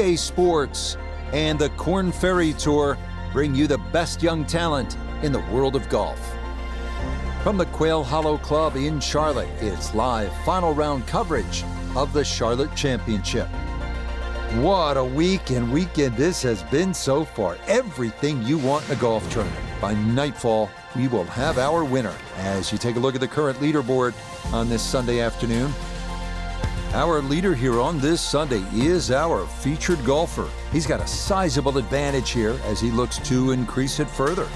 PGA Sports and the Korn Ferry Tour bring you the best young talent in the world of golf. From the Quail Hollow Club in Charlotte, it's live final round coverage of the Charlotte Championship. What a week and weekend this has been so far. Everything you want in a golf tournament. By nightfall, we will have our winner. As you take a look at the current leaderboard on this Sunday afternoon, our leader here on this Sunday is our featured golfer. He's got a sizable advantage here as he looks to increase it further.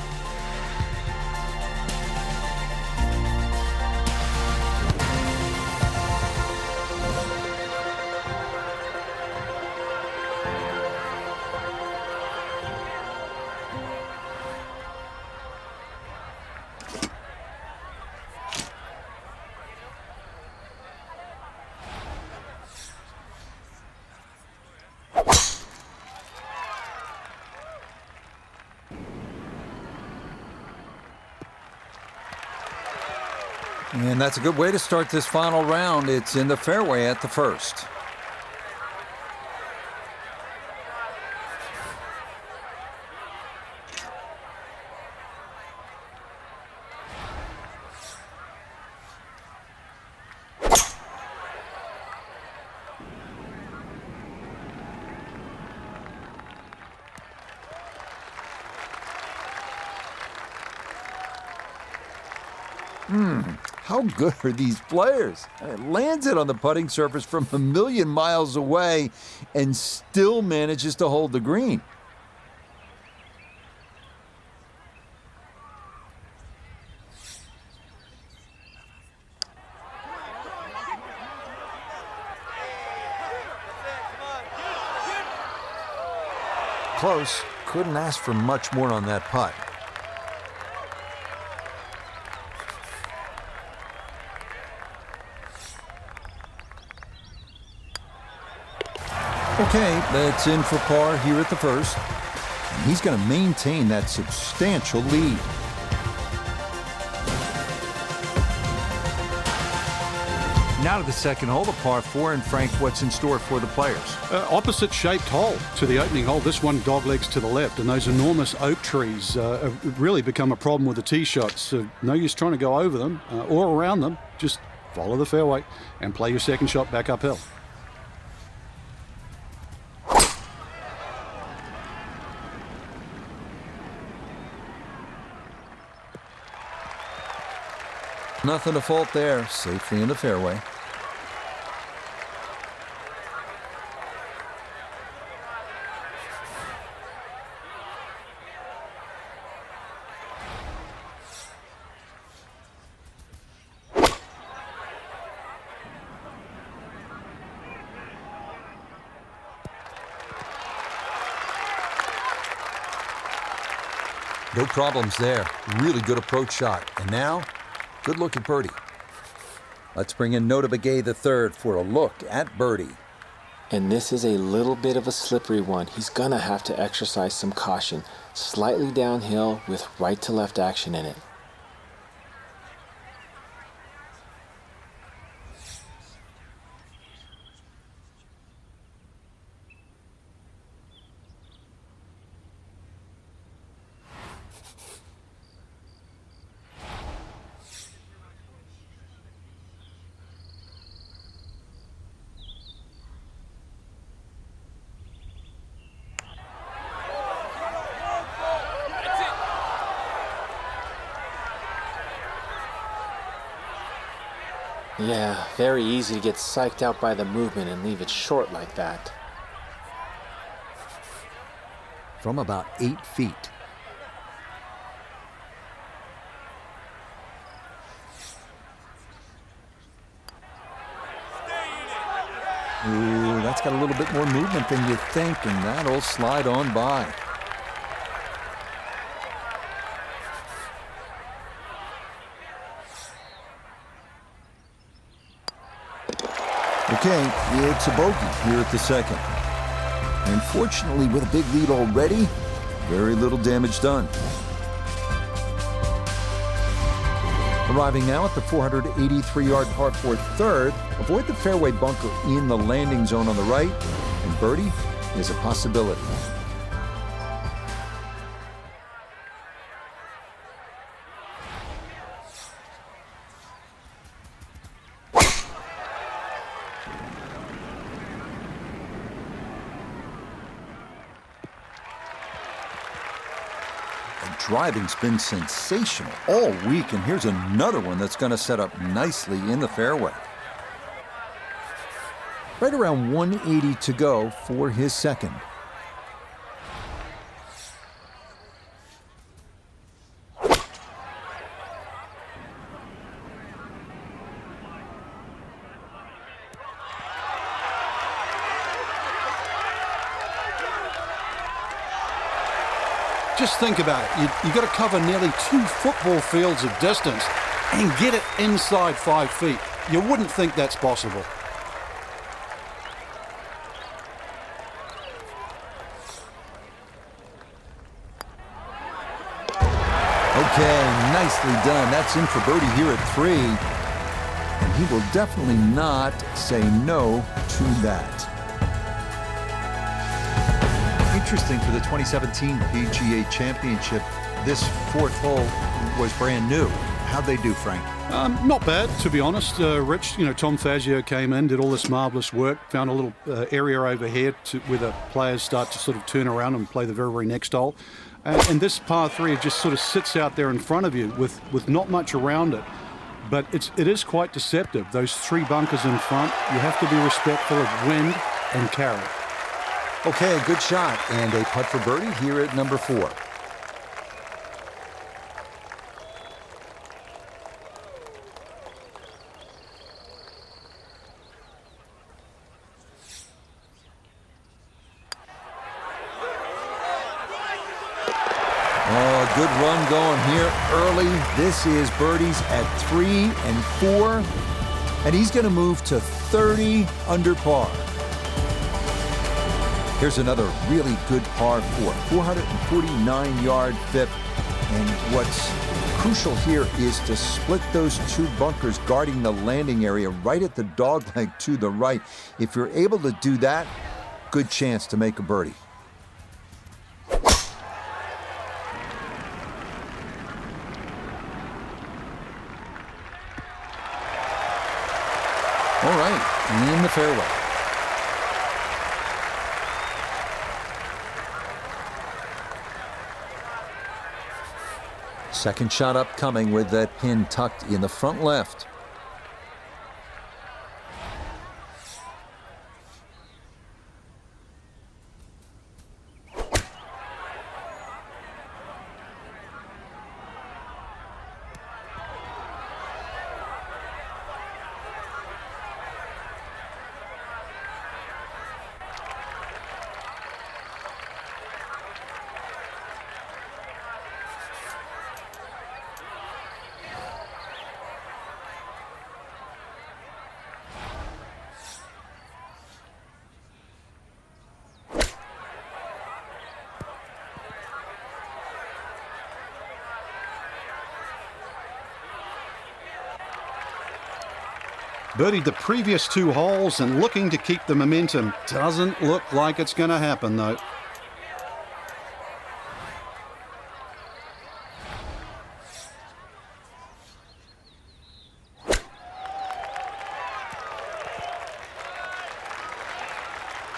And that's a good way to start this final round. It's in the fairway at the first. How good are these players? It lands it on the putting surface from a million miles away and still manages to hold the green. Close. Couldn't ask for much more on that putt. Okay, that's in for par here at the first. And he's going to maintain that substantial lead. Now to the second hole, the par 4. And Frank, what's in store for the players? Opposite shaped hole to the opening hole. This one doglegs to the left, and those enormous oak trees have really become a problem with the tee shots. So no use trying to go over them or around them. Just follow the fairway and play your second shot back uphill. Nothing to fault there, safely in the fairway. No problems there. Really good approach shot. And now, good look at birdie. Let's bring in Nota Begay III for a look at birdie. And this is a little bit of a slippery one. He's gonna have to exercise some caution. Slightly downhill with right to left action in it. Yeah, very easy to get psyched out by the movement and leave it short like that. From about 8 feet. Ooh, that's got a little bit more movement than you think, and that'll slide on by. Okay, it's a bogey here at the second. And fortunately, with a big lead already, very little damage done. Arriving now at the 483-yard par 4 third, avoid the fairway bunker in the landing zone on the right, and birdie is a possibility. Driving's been sensational all week, and here's another one that's going to set up nicely in the fairway. Right around 180 to go for his second. Just think about it. You've got to cover nearly 2 football fields of distance and get it inside 5 feet. You wouldn't think that's possible. Okay, nicely done. That's in for birdie here at 3. And he will definitely not say no to that. Interesting for the 2017 PGA Championship, this 4th hole was brand new. How'd they do, Frank? Not bad, to be honest. Rich, Tom Fazio came in, did all this marvelous work, found a little area over here where the players start to sort of turn around and play the very, very next hole. And this par 3 just sort of sits out there in front of you with not much around it. But it is quite deceptive. Those 3 bunkers in front, you have to be respectful of wind and carry. Okay, a good shot and a putt for birdie here at number 4. Oh, good run going here early. This is birdies at 3 and 4. And he's going to move to 30 under par. Here's another really good par 4, 449-yard fifth. And what's crucial here is to split those 2 bunkers guarding the landing area right at the dogleg to the right. If you're able to do that, good chance to make a birdie. All right, in the fairway. Second shot upcoming with that pin tucked in the front left. Birdied the previous 2 holes and looking to keep the momentum. Doesn't look like it's going to happen, though.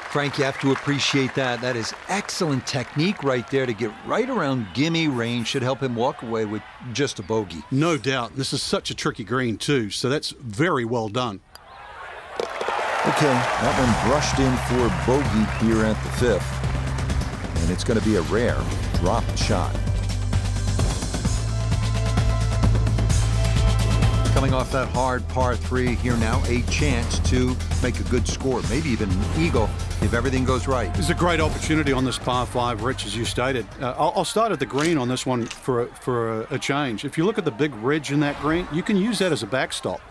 Frank, you have to appreciate that. That is excellent technique right there to get right around gimme range. Should help him walk away with just a bogey. No doubt. This is such a tricky green, too, so that's very well done. Okay, that one brushed in for bogey here at the 5th. And it's going to be a rare drop shot. Coming off that hard par 3 here now, a chance to make a good score, maybe even an eagle if everything goes right. There's a great opportunity on this par 5, Rich, as you stated. I'll start at the green on this one for a change. If you look at the big ridge in that green, you can use that as a backstop.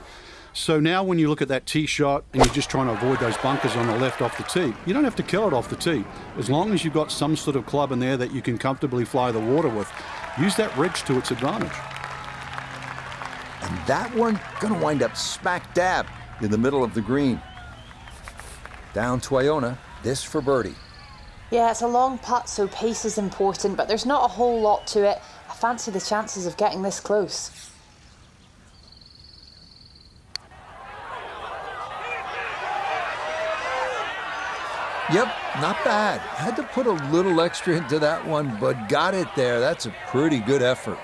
So now when you look at that tee shot and you're just trying to avoid those bunkers on the left off the tee, you don't have to kill it off the tee. As long as you've got some sort of club in there that you can comfortably fly the water with, use that ridge to its advantage. And that one going to wind up smack dab in the middle of the green. Down to Iona, this for birdie. Yeah, it's a long putt, so pace is important, but there's not a whole lot to it. I fancy the chances of getting this close. Yep, not bad. Had to put a little extra into that one, but got it there. That's a pretty good effort.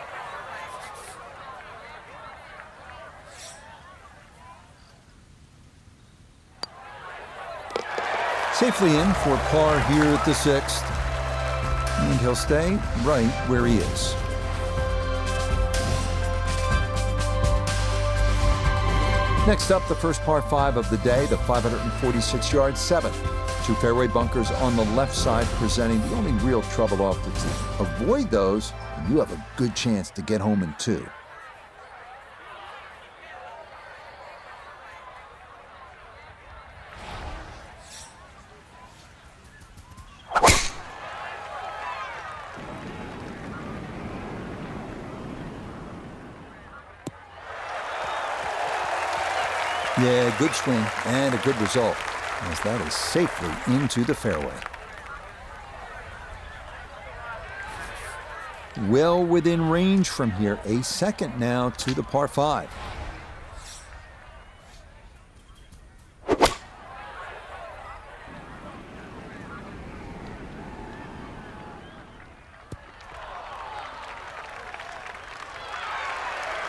Safely in for par here at the 6th. And he'll stay right where he is. Next up, the first par 5 of the day, the 546-yard 7th. 2 fairway bunkers on the left side, presenting the only real trouble off the tee. Avoid those, and you have a good chance to get home in 2. Yeah, good swing and a good result, as that is safely into the fairway. Well within range from here, a second now to the par 5.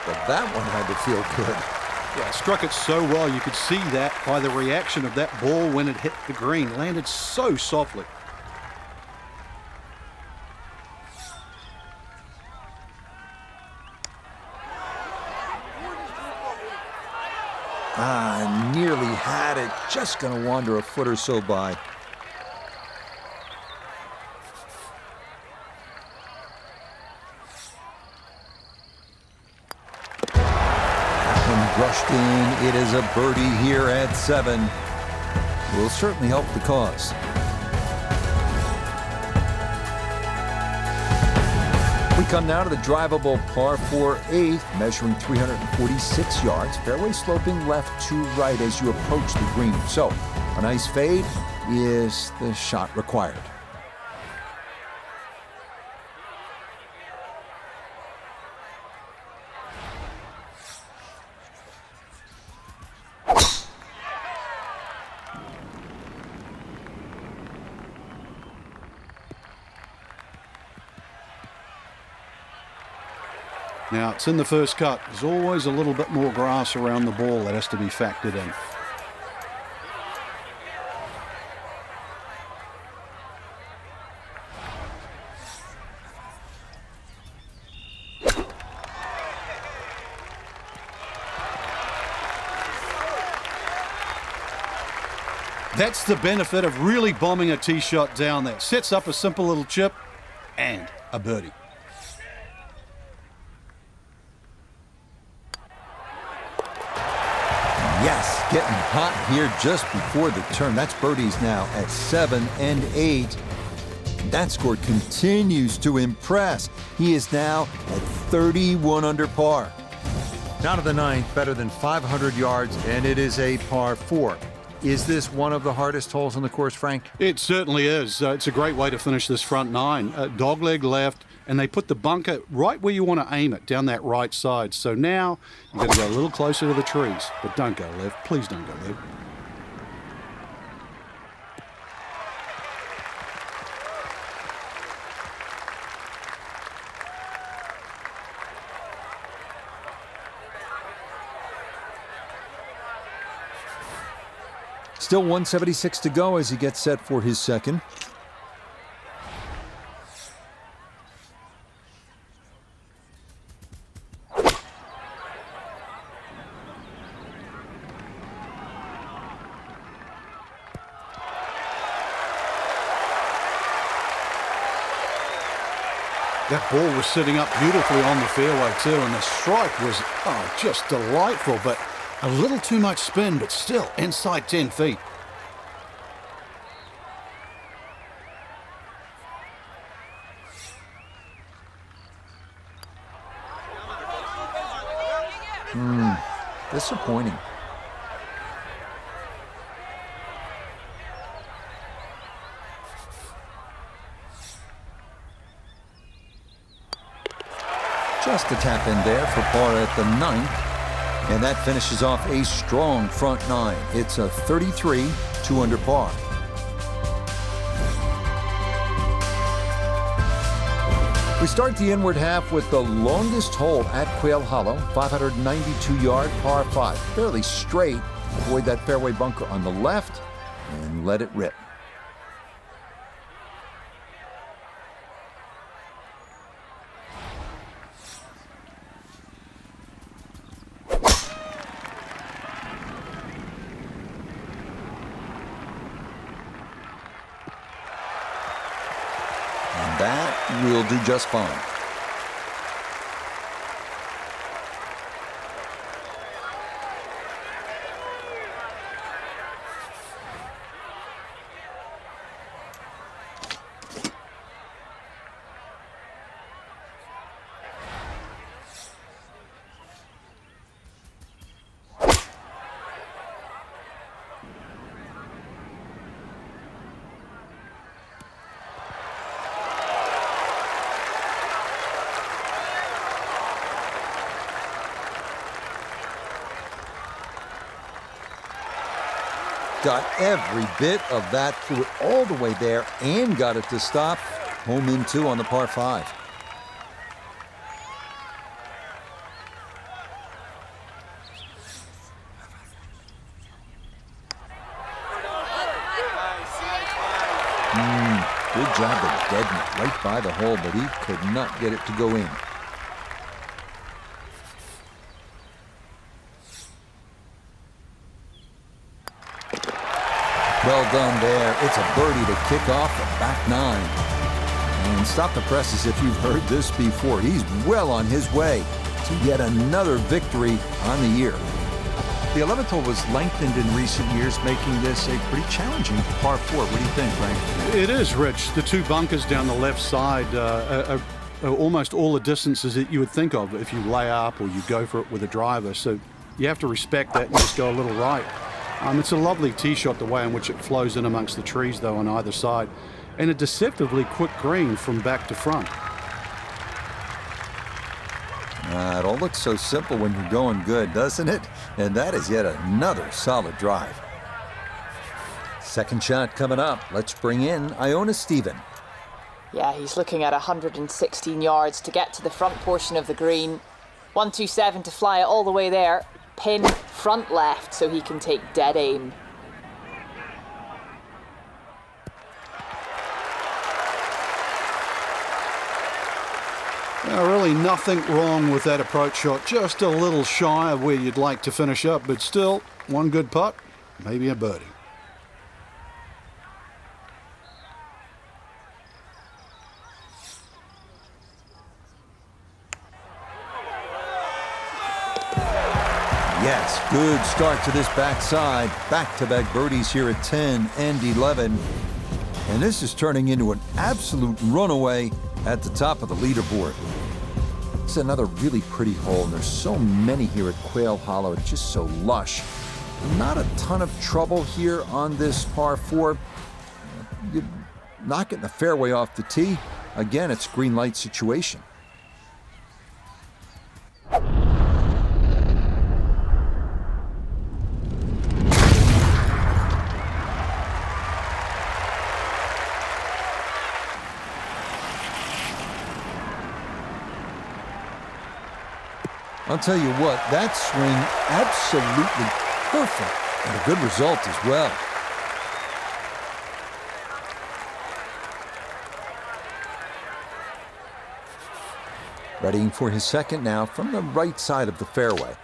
But that one had to feel good. Yeah, struck it so well. You could see that by the reaction of that ball when it hit the green. Landed so softly. Nearly had it. Just going to wander a foot or so by. Brushed in. It is a birdie here at 7. Will certainly help the cause. We come now to the drivable par 4 8th, measuring 346 yards. Fairway sloping left to right as you approach the green. So, a nice fade is the shot required. Now, it's in the first cut. There's always a little bit more grass around the ball that has to be factored in. That's the benefit of really bombing a tee shot down there. Sets up a simple little chip and a birdie. Yes, getting hot here just before the turn. That's birdies now at 7 and 8. That score continues to impress. He is now at 31 under par. Now to the 9th, better than 500 yards, and it is a par 4. Is this one of the hardest holes on the course, Frank? It certainly is. It's a great way to finish this front 9. Dogleg left, and they put the bunker right where you want to aim it, down that right side. So now you've got to go a little closer to the trees, but don't go left. Please don't go left. Still 176 to go as he gets set for his second. That ball was sitting up beautifully on the fairway too, and the strike was just delightful, but a little too much spin, but still inside 10 feet. Disappointing. Just a tap in there for par at the 9th. And that finishes off a strong front 9. It's a 33, 2 under par. We start the inward half with the longest hole at Quail Hollow, 592-yard par 5. Fairly straight. Avoid that fairway bunker on the left and let it rip. That will do just fine. Got every bit of that, threw it all the way there and got it to stop. Home in 2 on the par 5. Good job of deadening it right by the hole, but he could not get it to go in. Well done there. It's a birdie to kick off the back 9. And stop the presses if you've heard this before. He's well on his way to yet another victory on the year. The 11th hole was lengthened in recent years, making this a pretty challenging par 4. What do you think, Frank? It is, Rich. The 2 bunkers down the left side are almost all the distances that you would think of if you lay up or you go for it with a driver. So you have to respect that and just go a little right. It's a lovely tee shot, the way in which it flows in amongst the trees, though, on either side. And a deceptively quick green from back to front. It all looks so simple when you're going good, doesn't it? And that is yet another solid drive. Second shot coming up. Let's bring in Iona Stephen. Yeah, he's looking at 116 yards to get to the front portion of the green. 127 to fly it all the way there. Pin front left so he can take dead aim. Really nothing wrong with that approach shot. Just a little shy of where you'd like to finish up, but still, one good putt, maybe a birdie. Yes, good start to this backside. Back-to-back birdies here at 10 and 11. And this is turning into an absolute runaway at the top of the leaderboard. It's another really pretty hole, and there's so many here at Quail Hollow. It's just so lush. Not a ton of trouble here on this par 4. You're not getting the fairway off the tee. Again, it's a green light situation. I'll tell you what, that swing absolutely perfect and a good result as well. Readying for his second now from the right side of the fairway.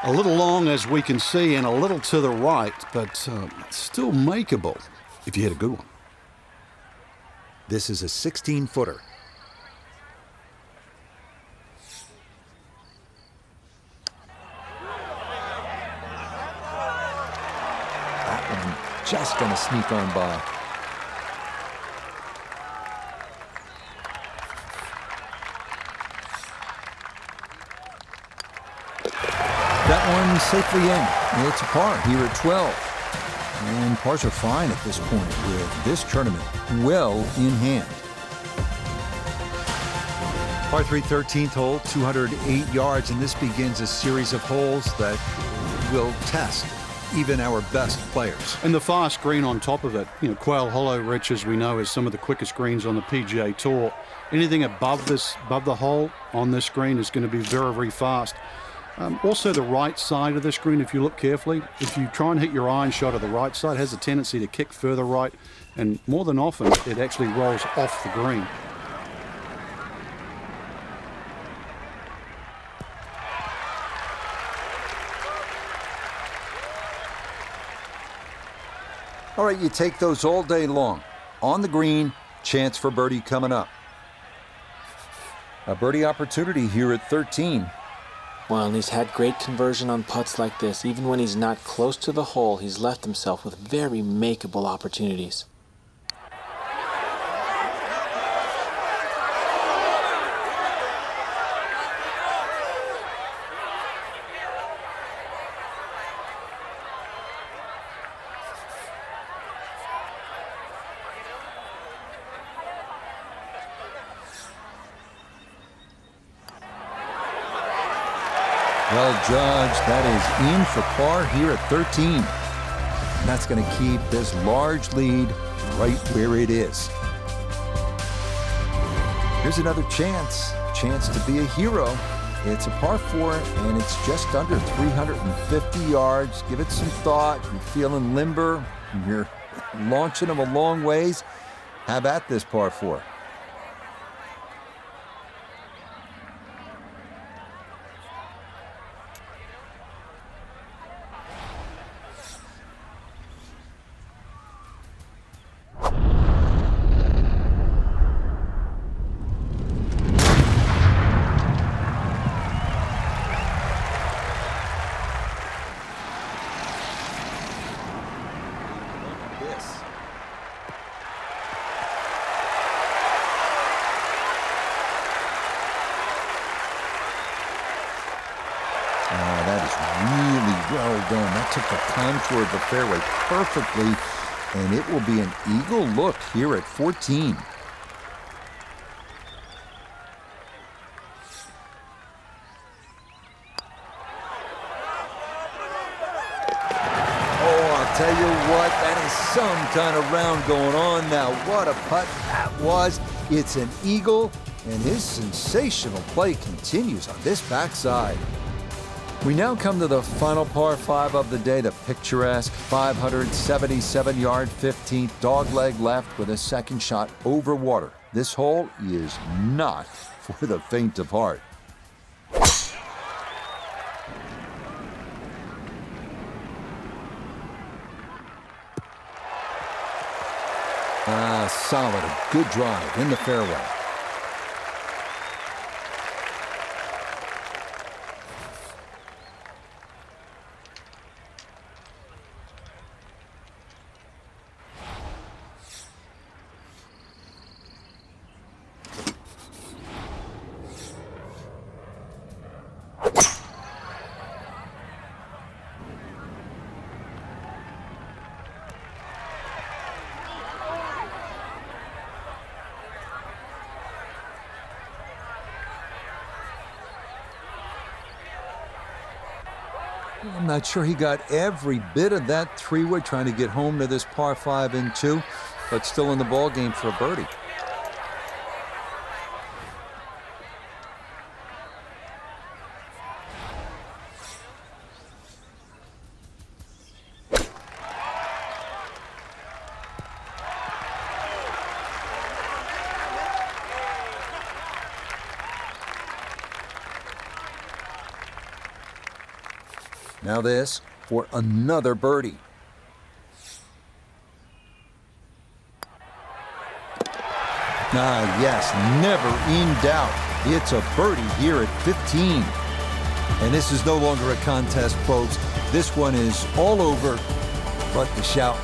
A little long, as we can see, and a little to the right, but still makeable if you hit a good one. This is a 16-footer. That one just going to sneak on by. one safely in. It's a par here at 12. And pars are fine at this point with this tournament well in hand. Par 3, 13th hole, 208 yards, and this begins a series of holes that will test even our best players. And the fast green on top of it. You know, Quail Hollow, Rich, as we know, is some of the quickest greens on the PGA Tour. Anything above the hole on this green is going to be very, very fast. Also, the right side of this green, if you look carefully, if you try and hit your iron shot at the right side, it has a tendency to kick further right, and more than often, it actually rolls off the green. All right, you take those all day long. On the green, chance for birdie coming up. A birdie opportunity here at 13. Well, and he's had great conversion on putts like this. Even when he's not close to the hole, he's left himself with very makeable opportunities. Well judged. That is in for par here at 13. And that's going to keep this large lead right where it is. Here's another chance to be a hero. It's a par 4, and it's just under 350 yards. Give it some thought. You're feeling limber. You're launching them a long ways. Have at this par 4. That is really well done. That took the contour of the fairway perfectly, and it will be an eagle look here at 14. Oh, I'll tell you what, that is some kind of round going on now. What a putt that was. It's an eagle, and his sensational play continues on this backside. We now come to the final par 5 of the day, the picturesque 577-yard 15th dogleg left with a second shot over water. This hole is not for the faint of heart. Solid, a good drive in the fairway. I'm not sure he got every bit of that three-wood trying to get home to this par 5 in 2, but still in the ball game for a birdie. Now this for another birdie. Yes, never in doubt. It's a birdie here at 15. And this is no longer a contest, folks. This one is all over but the shouting.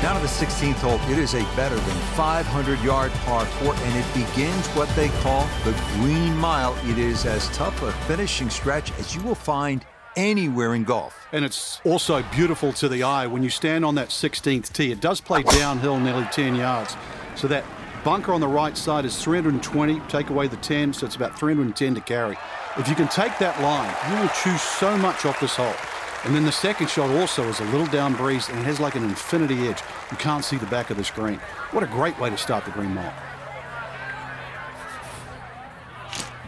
Down to the 16th hole, it is a better than 500-yard par 4, and it begins what they call the Green Mile. It is as tough a finishing stretch as you will find anywhere in golf. And it's also beautiful to the eye when you stand on that 16th tee. It does play downhill nearly 10 yards. So that bunker on the right side is 320, take away the 10, so it's about 310 to carry. If you can take that line, you will choose so much off this hole. And then the second shot also is a little down breeze and it has like an infinity edge. You can't see the back of the screen. What a great way to start the Green Mile.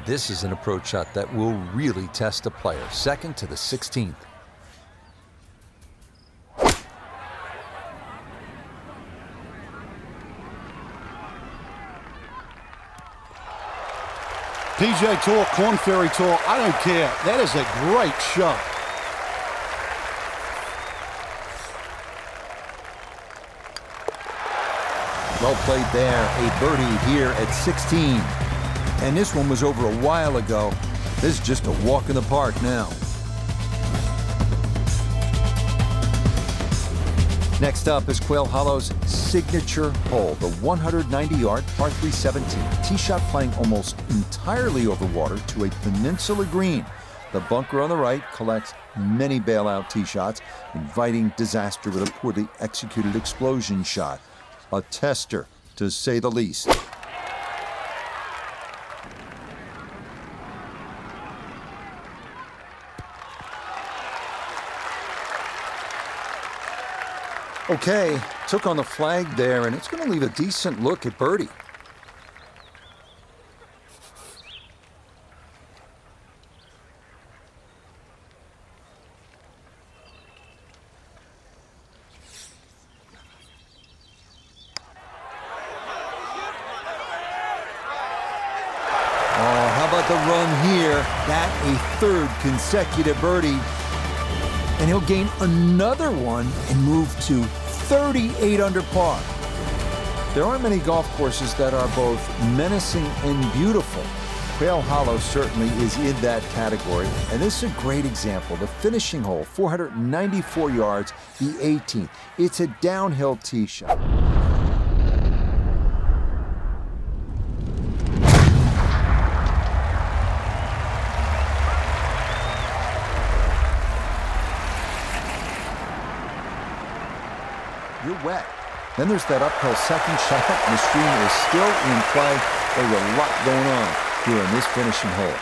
This is an approach shot that will really test a player. Second to the 16th. PGA Tour, Korn Ferry Tour, I don't care. That is a great shot. Well played there. A birdie here at 16. And this one was over a while ago. This is just a walk in the park now. Next up is Quail Hollow's signature hole, the 190-yard par 3 17. Tee shot playing almost entirely over water to a peninsula green. The bunker on the right collects many bailout tee shots, inviting disaster with a poorly executed explosion shot. A tester, to say the least. Okay, took on the flag there, and it's going to leave a decent look at birdie. The run here, that a third consecutive birdie, and he'll gain another one and move to 38 under par. There aren't many golf courses that are both menacing and beautiful. Quail Hollow certainly is in that category, and this is a great example. The finishing hole, 494 yards, the 18th. It's a downhill tee shot. You're wet. Then there's that uphill second shot, and the stream is still in play. There's a lot going on here in this finishing hole.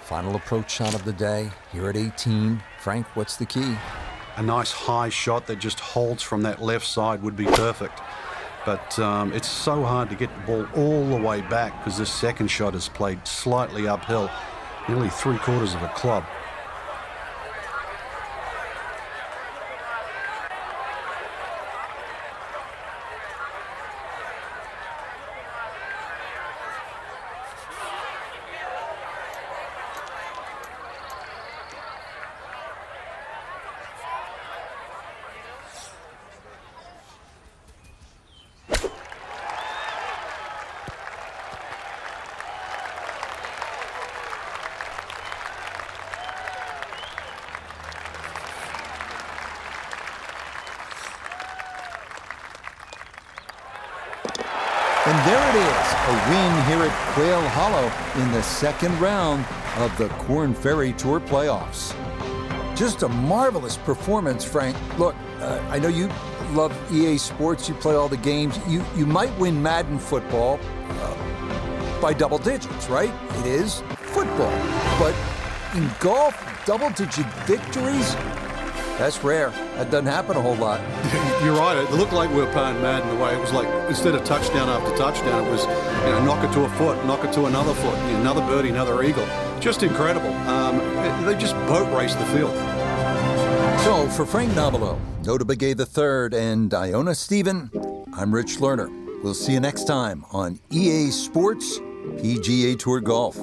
Final approach shot of the day here at 18. Frank, what's the key? A nice high shot that just holds from that left side would be perfect. But it's so hard to get the ball all the way back because this second shot is played slightly uphill, nearly 3/4 of a club. And there it is, a win here at Quail Hollow in the second round of the Korn Ferry Tour playoffs. Just a marvelous performance, Frank. Look, I know you love EA Sports, you play all the games. You might win Madden football by double digits, right? It is football. But in golf, double-digit victories? That's rare. That doesn't happen a whole lot. You're right. It looked like we were playing Madden the way it was like, instead of touchdown after touchdown, it was, knock it to a foot, knock it to another foot, another birdie, another eagle. Just incredible. They just boat raced the field. So for Frank Nobilo, Noda Begay III, and Iona Stephen, I'm Rich Lerner. We'll see you next time on EA Sports PGA Tour Golf.